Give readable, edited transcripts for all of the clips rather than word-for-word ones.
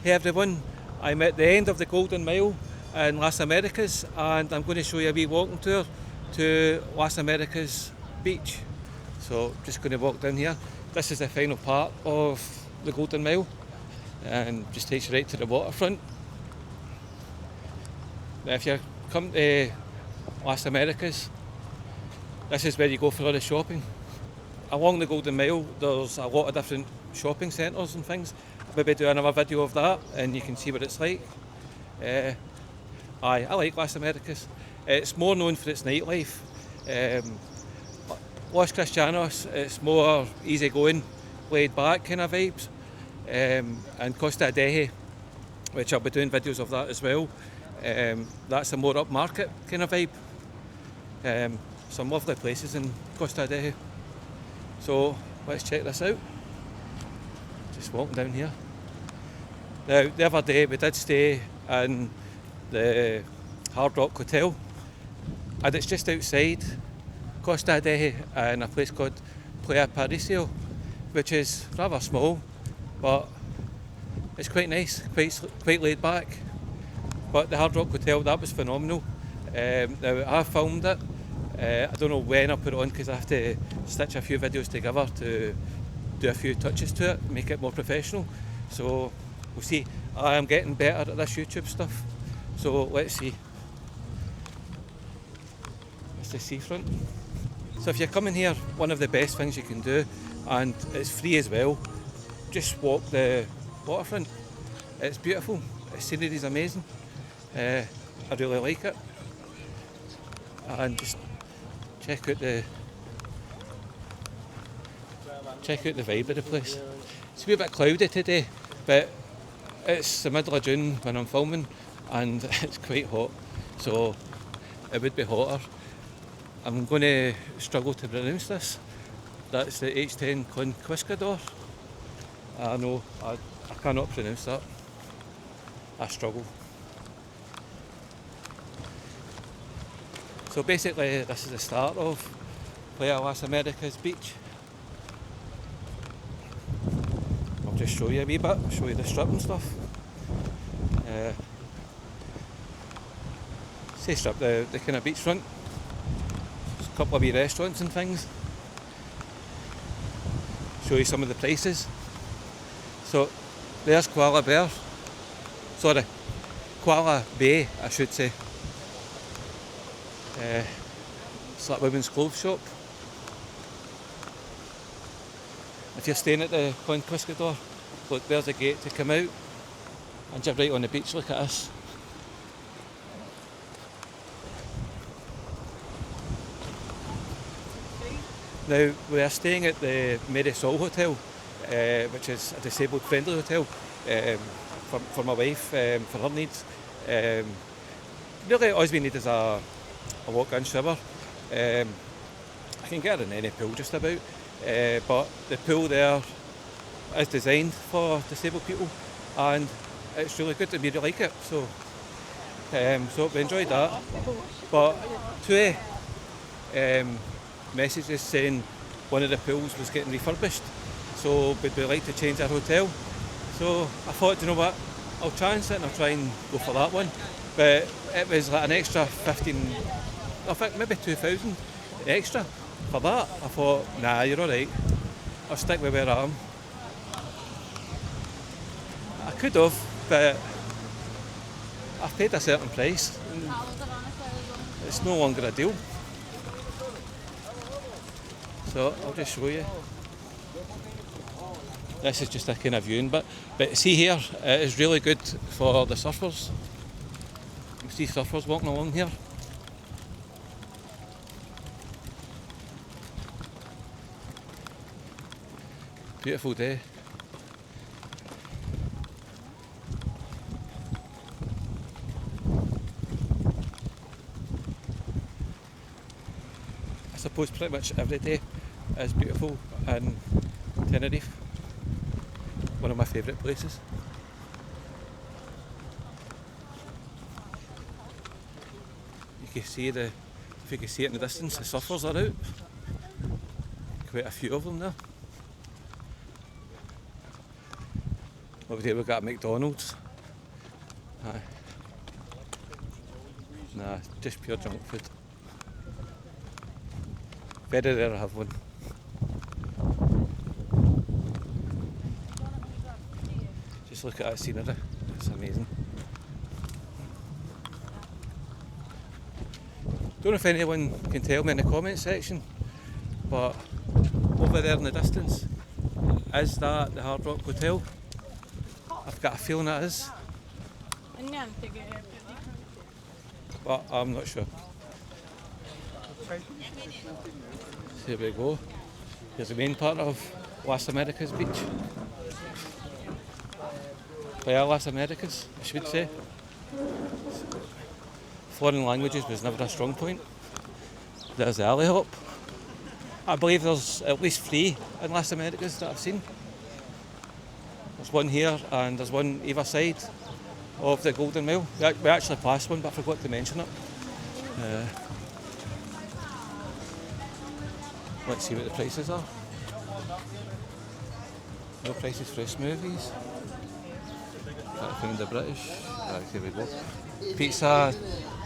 Hey everyone, I'm at the end of the Golden Mile in Las Américas and I'm going to show you a wee walking tour to Las Américas beach. So just going to walk down here. This is the final part of the Golden Mile and just takes you right to the waterfront. Now if you come to Las Américas, this is where you go for all the shopping. Along the Golden Mile there's a lot of different shopping centres and things. Maybe do another video of that and you can see what it's like. I like Las Américas. It's more known for its nightlife. Los Cristianos, it's more easygoing, laid back kind of vibes. And Costa Deje, which I'll be doing videos of that as well. That's a more upmarket kind of vibe. Some lovely places in Costa Deje. So let's check this out. Just walking down here. Now the other day we did stay in the Hard Rock Hotel and it's just outside Costa Deje in a place called Playa, which is rather small but it's quite nice, quite laid back. But the Hard Rock Hotel, that was phenomenal. Now I filmed it. I don't know when I'll put it on because I have to stitch a few videos together to do a few touches to it, make it more professional. So we'll see. I am getting better at this YouTube stuff. So let's see. It's the seafront. So if you're coming here, one of the best things you can do, and it's free as well, just walk the waterfront. It's beautiful. The scenery is amazing. I really like it. And just check out the vibe of the place. It's a wee bit cloudy today, but it's the middle of June when I'm filming and it's quite hot, so it would be hotter. I'm going to struggle to pronounce this. That's the H10 Conquistador. I know, I cannot pronounce that. I struggle. So basically this is the start of Playa Las Américas beach. I'll just show you a wee bit, show you the strip and stuff. Say strip, the kind of beachfront. There's a couple of wee restaurants and things. Show you some of the prices. So there's Koala Bay I should say. It's like a women's clothes shop. If you're staying at the Conquistador, look, there's a gate to come out and you're right on the beach. Look at this. Now we are staying at the Marisol Hotel, which is a disabled friendly hotel for my wife, for her needs. Really all we need is a walk-in shower. I can get her in any pool just about, but the pool there is designed for disabled people and it's really good and we really like it. So we enjoyed that. But two messages saying one of the pools was getting refurbished, so would we like to change our hotel. So I thought, you know what, I'll chance it and I'll try and go for that one. But it was like an extra 15, I think maybe 2,000 extra for that. I thought, nah, you're alright, I'll stick with where I am. I could have, but I've paid a certain price and it's no longer a deal. So I'll just show you. This is just a kind of viewing bit, but see here, it is really good for the surfers. You see surfers walking along here. Beautiful day. I suppose pretty much every day is beautiful in Tenerife. One of my favourite places. You can see if you can see it in the distance, the surfers are out. Quite a few of them there. Over here we've got a McDonald's. Aye. Nah, just pure junk food. Very rare to have one. Just look at that scenery, it's amazing. Don't know if anyone can tell me in the comment section, but over there in the distance, is that the Hard Rock Hotel? I've got a feeling it is, but I'm not sure. Here we go. Here's the main part of Las Américas beach. Playa Las Américas, I should say. Foreign languages was never a strong point. There's the alley hop. I believe there's at least 3 in Las Américas that I've seen. There's one here and there's one either side of the Golden Mile. We actually passed one, but I forgot to mention it. Let's see what the prices are. No prices for smoothies. I found the British. Right, here we go. Pizza,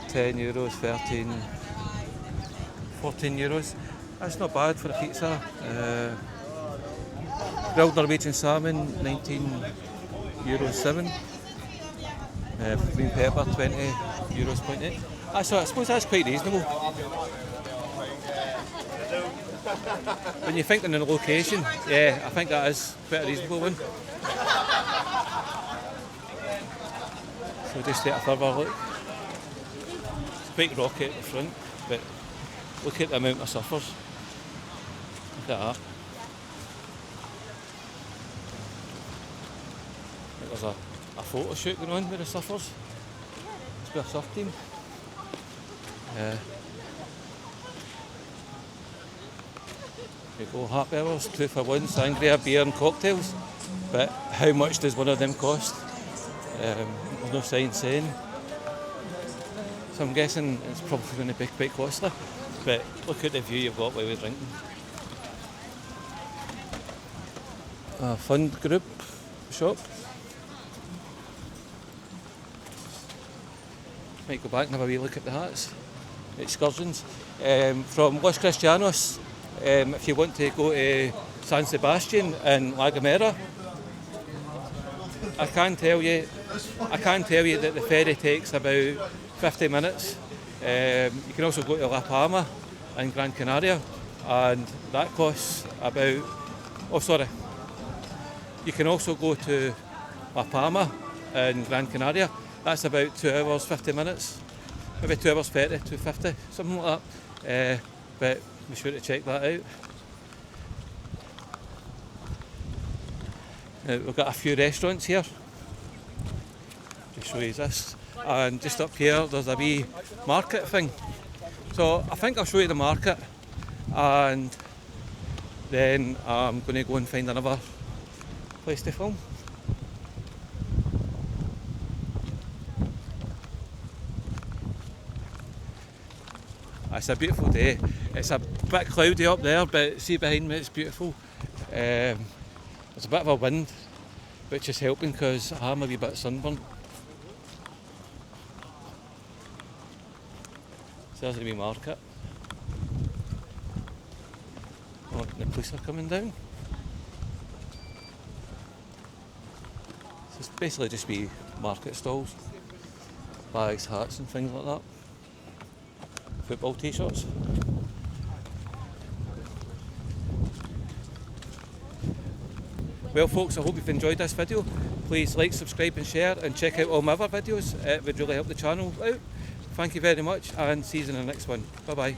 €10, 13, 14 euros. That's not bad for a pizza. Grilled Norwegian salmon, €19.7. Green pepper, €20.8. I suppose that's quite reasonable. When you think in the location, yeah, I think that is quite a reasonable one. So we'll just take a further look. It's quite rocky at the front, but look at the amount of surfers. Look at that. There's a photo shoot going on with the surfers. It's been a surf team. There you go, happy hours, 2 for 1, sangria, beer and cocktails. But how much does one of them cost? There's no sign saying. So I'm guessing it's probably going to be quite costly. But look at the view you've got while we're drinking. A fund group shop. Might go back and have a wee look at the hats. Excursions. From Los Cristianos, if you want to go to San Sebastian and La Gomera, I can tell you that the ferry takes about 50 minutes. You can also go to La Palma and Gran Canaria, and that costs about, you can also go to La Palma and Gran Canaria. That's about 2 hours 50 minutes, maybe 2 hours 30, 250, something like that. But be sure to check that out. We've got a few restaurants here. Just show you this. And just up here there's a wee market thing. So I think I'll show you the market and then I'm going to go and find another place to film. It's a beautiful day. It's a bit cloudy up there, but see behind me it's beautiful. There's a bit of a wind, which is helping because I'm a wee bit sunburned. So there's the wee market. Oh, the police are coming down. So it's basically just wee market stalls, bags, hats and things like that. Football t-shirts. Well folks, I hope you've enjoyed this video. Please like, subscribe and share and check out all my other videos. It would really help the channel out. Thank you very much and see you in the next one. Bye bye.